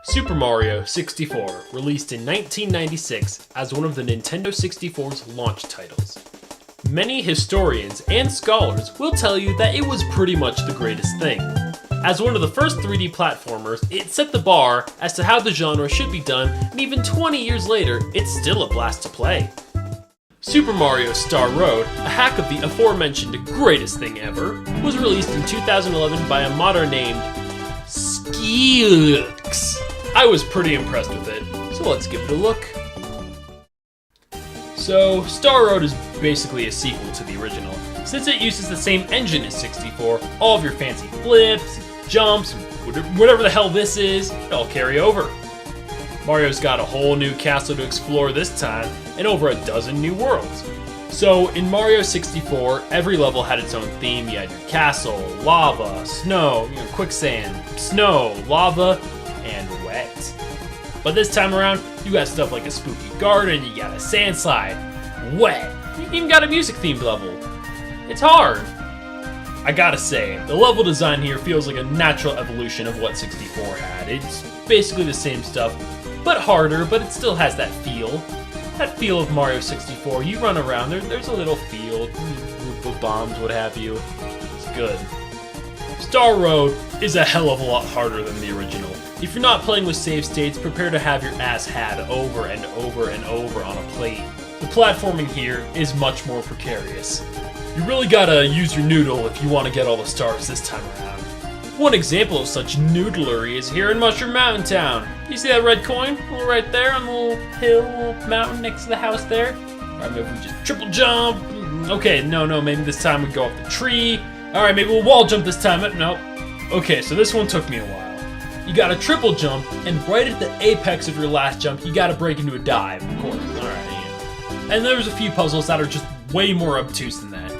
Super Mario 64, released in 1996 as one of the Nintendo 64's launch titles. Many historians and scholars will tell you that it was pretty much the greatest thing. As one of the first 3D platformers, it set the bar as to how the genre should be done, and even 20 years later, it's still a blast to play. Super Mario Star Road, a hack of the aforementioned greatest thing ever, was released in 2011 by a modder named cjetson. I was pretty impressed with it, so let's give it a look. So, Star Road is basically a sequel to the original. Since it uses the same engine as 64, all of your fancy flips, jumps, whatever the hell this is, they all carry over. Mario's got a whole new castle to explore this time, and over a dozen new worlds. So, in Mario 64, every level had its own theme. You had your castle, lava, snow, quicksand, snow, lava, and wet. But this time around, you got stuff like a spooky garden, you got a sand slide, wet. You even got a music themed level. It's hard. I gotta say, the level design here feels like a natural evolution of what 64 had. It's basically the same stuff, but harder, but it still has that feel. That feel of Mario 64. You run around, there's a little field, bombs, what have you. It's good. Star Road is a hell of a lot harder than the original. If you're not playing with save states, prepare to have your ass had over and over and over on a plate. The platforming here is much more precarious. You really gotta use your noodle if you want to get all the stars this time around. One example of such noodlery is here in Mushroom Mountain Town. You see that red coin? Well, right there on the little hill, little mountain next to the house there. Alright, maybe we just triple jump. Okay, no, maybe this time we go up the tree. Alright, maybe we'll wall jump this time. Nope. Okay, so this one took me a while. You gotta triple jump, and right at the apex of your last jump, you gotta break into a dive, of course. Alright, yeah. And there's a few puzzles that are just way more obtuse than that.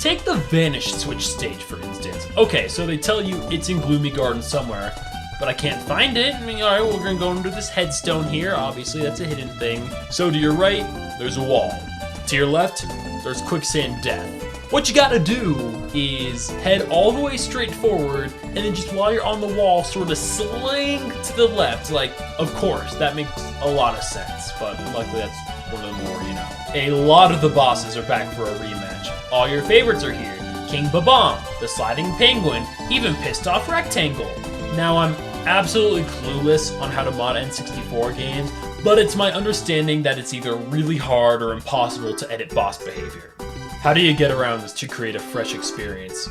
Take the Vanish Switch stage, for instance. Okay, so they tell you it's in Gloomy Garden somewhere, but I can't find it. Alright, we're gonna go into this headstone here. Obviously, that's a hidden thing. So to your right, there's a wall. To your left, there's quicksand death. What you gotta do is head all the way straight forward, and then just while you're on the wall, sort of sling to the left. Like, of course, that makes a lot of sense, but luckily that's one of the more, A lot of the bosses are back for a rematch. All your favorites are here. King Babam, the Sliding Penguin, even Pissed Off Rectangle. Now, I'm absolutely clueless on how to mod N64 games, but it's my understanding that it's either really hard or impossible to edit boss behavior. How do you get around this to create a fresh experience?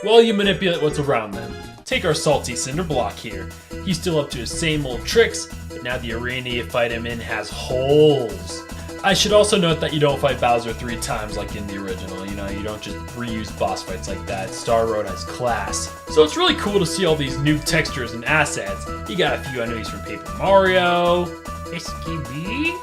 Well, you manipulate what's around them. Take our salty Cinder Block here. He's still up to his same old tricks, but now the arena you fight him in has holes. I should also note that you don't fight Bowser 3 times like in the original. You don't just reuse boss fights like that. Star Road has class. So it's really cool to see all these new textures and assets. You got a few enemies from Paper Mario, SQB,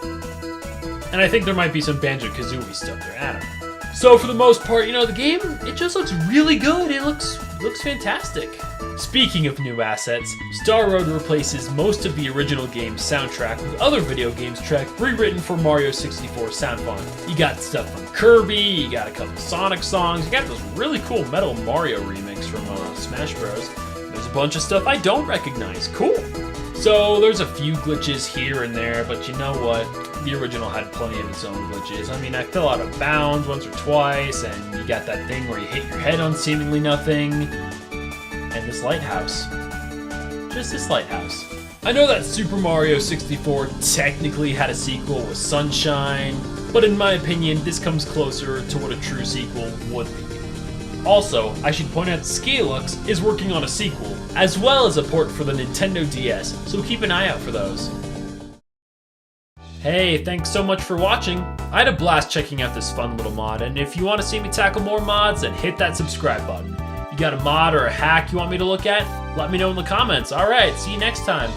and I think there might be some Banjo-Kazooie stuff there. I don't know. So for the most part, the game, it just looks really good. It looks fantastic. Speaking of new assets, Star Road replaces most of the original game's soundtrack with other video games track rewritten for Mario 64 sound font. You got stuff from Kirby, you got a couple Sonic songs, you got this really cool Metal Mario remix from Smash Bros. There's a bunch of stuff I don't recognize. Cool. So there's a few glitches here and there, but you know what? The original had plenty of its own glitches. I fell out of bounds once or twice, and you got that thing where you hit your head on seemingly nothing. And this lighthouse. Just this lighthouse. I know that Super Mario 64 technically had a sequel with Sunshine, but in my opinion, this comes closer to what a true sequel would be. Also, I should point out Scalux is working on a sequel, as well as a port for the Nintendo DS, so keep an eye out for those. Hey, thanks so much for watching. I had a blast checking out this fun little mod, and if you want to see me tackle more mods, then hit that subscribe button. You got a mod or a hack you want me to look at? Let me know in the comments. Alright, see you next time.